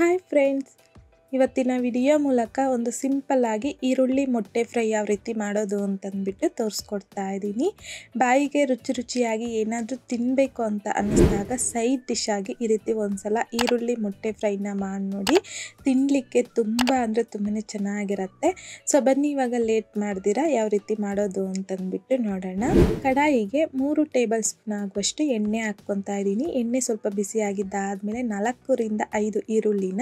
Hi friends, ಇವತ್ತಿನ video ಮೂಲಕ ಒಂದು ಸಿಂಪಲ್ ಆಗಿ ಈರುಳ್ಳಿ ಮೊಟ್ಟೆ ಫ್ರೈ ಯಾವ ರೀತಿ ಮಾಡೋದು ಅಂತಂದ್ಬಿಟ್ಟು ತೋರಿಸ್ಕೊಡ್ತಾ ಇದ್ದೀನಿ. ಬಾಯಿಗೆ ರುಚಿ ರುಚಿಯಾಗಿ ಏನಾದರೂ ತಿನ್ನಬೇಕು ಅಂತ ಅನ್ನಿಸಿದಾಗ ಸೈಡ್ ಡಿಶ್ ಆಗಿ ಈ ರೀತಿ ಒಂದ್ಸಲ ಈರುಳ್ಳಿ ಮೊಟ್ಟೆ ಫ್ರೈನ ಮಾಡಿ ನೋಡಿ. ತಿನ್ನಲಿಕ್ಕೆ ತುಂಬ ಅಂದರೆ ತುಂಬಾ ಚೆನ್ನಾಗಿರುತ್ತೆ. ಸೊ ಬನ್ನಿ ಇವಾಗ ಲೇಟ್ ಮಾಡ್ದಿರಾ ಯಾವ ರೀತಿ ಮಾಡೋದು ಅಂತಂದ್ಬಿಟ್ಟು ನೋಡೋಣ. ಕಡಾಯಿಗೆ 3 ಟೇಬಲ್ ಸ್ಪೂನ್ ಆಗುವಷ್ಟು ಎಣ್ಣೆ ಹಾಕ್ಕೊತಾ ಇದ್ದೀನಿ. ಎಣ್ಣೆ ಸ್ವಲ್ಪ ಬಿಸಿಯಾಗಿದ್ದಾದಮೇಲೆ 4 ರಿಂದ 5 ಈರುಳ್ಳಿನ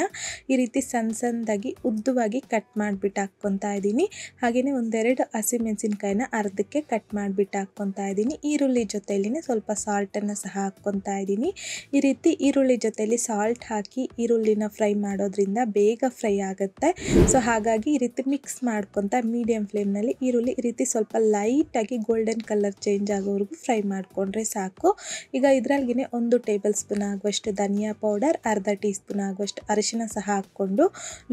ಈ ರೀತಿ ಸಣ್ಣದಾಗಿ ಉದ್ದವಾಗಿ ಕಟ್ ಮಾಡಿಬಿಟ್ಟು ಹಾಕ್ಕೊತಾ ಇದ್ದೀನಿ. ಹಾಗೆಯೇ ಒಂದೆರಡು ಹಸಿಮೆಣಸಿನ್ಕಾಯಿನ ಅರ್ಧಕ್ಕೆ ಕಟ್ ಮಾಡಿಬಿಟ್ಟು ಹಾಕ್ಕೊತಾ ಇದ್ದೀನಿ. ಈರುಳ್ಳಿ ಜೊತೆಯಲ್ಲಿನೇ ಸ್ವಲ್ಪ ಸಾಲ್ಟನ್ನು ಸಹ ಹಾಕ್ಕೊತಾ ಇದ್ದೀನಿ. ಈ ರೀತಿ ಈರುಳ್ಳಿ ಜೊತೆಯಲ್ಲಿ ಸಾಲ್ಟ್ ಹಾಕಿ ಈರುಳ್ಳಿನ ಫ್ರೈ ಮಾಡೋದ್ರಿಂದ ಬೇಗ ಫ್ರೈ ಆಗುತ್ತೆ. ಸೊ ಹಾಗಾಗಿ ಈ ರೀತಿ ಮಿಕ್ಸ್ ಮಾಡ್ಕೊತಾ ಮೀಡಿಯಂ ಫ್ಲೇಮ್ನಲ್ಲಿ ಈರುಳ್ಳಿ ಈ ರೀತಿ ಸ್ವಲ್ಪ ಲೈಟಾಗಿ ಗೋಲ್ಡನ್ ಕಲರ್ ಚೇಂಜ್ ಆಗೋವರೆಗೂ ಫ್ರೈ ಮಾಡಿಕೊಂಡ್ರೆ ಸಾಕು. ಈಗ ಇದರಲ್ಲಿಗೆ 1 ಟೇಬಲ್ ಸ್ಪೂನ್ ಆಗುವಷ್ಟು ಧನಿಯಾ ಪೌಡರ್, ಅರ್ಧ ಟೀ ಸ್ಪೂನ್ ಆಗುವಷ್ಟು ಅರಿಶಿನ ಸಹ ಹಾಕ್ಕೊಂಡು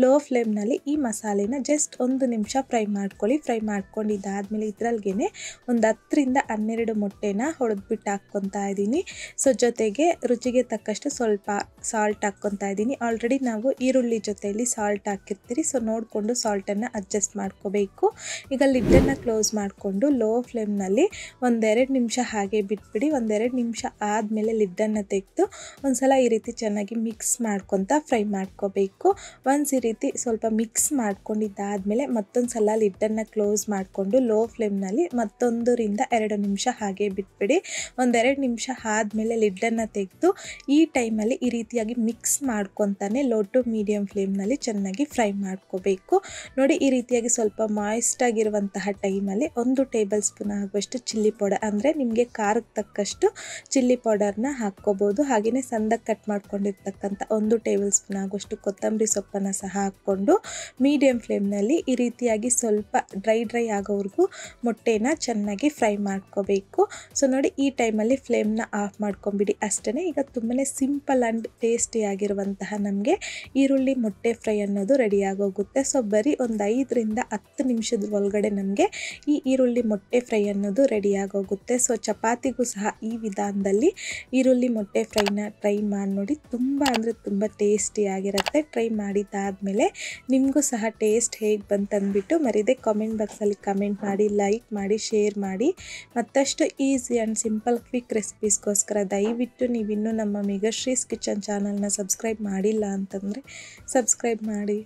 ಲೋ ಫ್ಲೇಮ್ನಲ್ಲಿ ಈ ಮಸಾಲೆನ ಜಸ್ಟ್ 1 ನಿಮಿಷ ಫ್ರೈ ಮಾಡ್ಕೊಳ್ಳಿ. ಫ್ರೈ ಮಾಡ್ಕೊಂಡಿದ್ದಾದಮೇಲೆ ಇದರಲ್ಲಿಗೆ ಒಂದು 10 ರಿಂದ 12 ಮೊಟ್ಟೆನ ಹೊಡೆದ್ಬಿಟ್ಟು ಹಾಕ್ಕೊತಾ ಇದ್ದೀನಿ. ಸೊ ಜೊತೆಗೆ ರುಚಿಗೆ ತಕ್ಕಷ್ಟು ಸ್ವಲ್ಪ ಸಾಲ್ಟ್ ಹಾಕ್ಕೊತಾ ಇದ್ದೀನಿ. ಆಲ್ರೆಡಿ ನಾವು ಈರುಳ್ಳಿ ಜೊತೆಯಲ್ಲಿ ಸಾಲ್ಟ್ ಹಾಕಿರ್ತೀರಿ, ಸೊ ನೋಡಿಕೊಂಡು ಸಾಲ್ಟನ್ನು ಅಡ್ಜಸ್ಟ್ ಮಾಡ್ಕೋಬೇಕು. ಈಗ ಲಿಡ್ಡನ್ನು ಕ್ಲೋಸ್ ಮಾಡಿಕೊಂಡು ಲೋ ಫ್ಲೇಮ್ನಲ್ಲಿ 1-2 ನಿಮಿಷ ಹಾಗೆ ಬಿಟ್ಬಿಡಿ. 1-2 ನಿಮಿಷ ಆದಮೇಲೆ ಲಿಡ್ಡನ್ನು ತೆಗೆದು ಒಂದ್ಸಲ ಈ ರೀತಿ ಚೆನ್ನಾಗಿ ಮಿಕ್ಸ್ ಮಾಡ್ಕೊತಾ ಫ್ರೈ ಮಾಡ್ಕೋಬೇಕು. ಒನ್ಸ್ ಈ ರೀತಿ ಸ್ವಲ್ಪ ಮಿಕ್ಸ್ ಮಾಡ್ಕೊಂಡಿದ್ದಾದಮೇಲೆ ಮತ್ತೊಂದು ಸಲ ಲಿಡ್ಡನ್ನು ಕ್ಲೋಸ್ ಮಾಡಿಕೊಂಡು ಲೋ ಫ್ಲೇಮ್ನಲ್ಲಿ 1-2 ನಿಮಿಷ ಹಾಗೆ ಬಿಟ್ಬಿಡಿ. 1-2 ನಿಮಿಷ ಆದಮೇಲೆ ಲಿಡ್ಡನ್ನು ತೆಗೆದು ಈ ಟೈಮಲ್ಲಿ ಈ ರೀತಿಯಾಗಿ ಮಿಕ್ಸ್ ಮಾಡ್ಕೊತಾನೆ ಲೋ ಟು ಮೀಡಿಯಂ ಫ್ಲೇಮ್ನಲ್ಲಿ ಚೆನ್ನಾಗಿ ಫ್ರೈ ಮಾಡ್ಕೋಬೇಕು. ನೋಡಿ ಈ ರೀತಿಯಾಗಿ ಸ್ವಲ್ಪ ಮಾಯಿಸ್ಟ್ ಆಗಿರುವಂತಹ ಟೈಮಲ್ಲಿ 1 ಟೇಬಲ್ ಸ್ಪೂನ್ ಆಗುವಷ್ಟು ಚಿಲ್ಲಿ ಪೌಡರ್, ಅಂದರೆ ನಿಮಗೆ ಖಾರಕ್ಕೆ ತಕ್ಕಷ್ಟು ಚಿಲ್ಲಿ ಪೌಡರ್ನ ಹಾಕ್ಕೋಬೋದು. ಹಾಗೆಯೇ ಸಣ್ಣದಾಗಿ ಕಟ್ ಮಾಡ್ಕೊಂಡಿರ್ತಕ್ಕಂಥ 1 ಟೇಬಲ್ ಸ್ಪೂನ್ ಆಗುವಷ್ಟು ಕೊತ್ತಂಬರಿ ಸೊಪ್ಪನ್ನು ಸಹ ಹಾಕ್ಕೊಂಡು ಮೀಡಿಯಂ ಫ್ಲೇಮ್ನಲ್ಲಿ ಈ ರೀತಿಯಾಗಿ ಸ್ವಲ್ಪ ಡ್ರೈ ಆಗೋವರೆಗೂ ಮೊಟ್ಟೆನ ಚೆನ್ನಾಗಿ ಫ್ರೈ ಮಾಡ್ಕೋಬೇಕು. ಸೊ ನೋಡಿ ಈ ಟೈಮಲ್ಲಿ ಫ್ಲೇಮ್ನ ಆಫ್ ಮಾಡ್ಕೊಂಬಿಡಿ ಅಷ್ಟೇ. ಈಗ ತುಂಬಾ ಸಿಂಪಲ್ ಆ್ಯಂಡ್ ಟೇಸ್ಟಿ ಆಗಿರುವಂತಹ ನಮಗೆ ಈರುಳ್ಳಿ ಮೊಟ್ಟೆ ಫ್ರೈ ಅನ್ನೋದು ರೆಡಿ ಆಗೋಗುತ್ತೆ. ಸೊ ಬರೀ ಒಂದು 5 ರಿಂದ 10 ನಿಮಿಷದ ಒಳಗಡೆ ನಮಗೆ ಈ ಈರುಳ್ಳಿ ಮೊಟ್ಟೆ ಫ್ರೈ ಅನ್ನೋದು ರೆಡಿ ಆಗೋಗುತ್ತೆ. ಸೊ ಚಪಾತಿಗೂ ಸಹ ಈ ವಿಧಾನದಲ್ಲಿ ಈರುಳ್ಳಿ ಮೊಟ್ಟೆ ಫ್ರೈನ ಟ್ರೈ ಮಾಡಿ ನೋಡಿ. ತುಂಬ ಅಂದರೆ ತುಂಬ ಟೇಸ್ಟಿ ಆಗಿರುತ್ತೆ. ಟ್ರೈ ಮಾಡಿದ್ದಾದಮೇಲೆ ನಿಮಗೂ ಸಹ ಟೇಸ್ಟ್ ಹೇಗೆ ಬಂತಂದ್ಬಿಟ್ಟು ಮರೀದೆ ಕಾಮೆಂಟ್ ಬಾಕ್ಸಲ್ಲಿ ಕಮೆಂಟ್ ಮಾಡಿ, ಲೈಕ್ ಮಾಡಿ, ಶೇರ್ ಮಾಡಿ. ಮತ್ತಷ್ಟು ಈಸಿ ಆ್ಯಂಡ್ ಸಿಂಪಲ್ ಕ್ವಿಕ್ ರೆಸಿಪೀಸ್ಗೋಸ್ಕರ ದಯವಿಟ್ಟು ನೀವಿನ್ನೂ ನಮ್ಮ ಮೇಘಶ್ರೀಸ್ ಕಿಚನ್ ಚಾನಲ್ನ ಸಬ್ಸ್ಕ್ರೈಬ್ ಮಾಡಿಲ್ಲ ಅಂತಂದರೆ ಸಬ್ಸ್ಕ್ರೈಬ್ ಮಾಡಿ.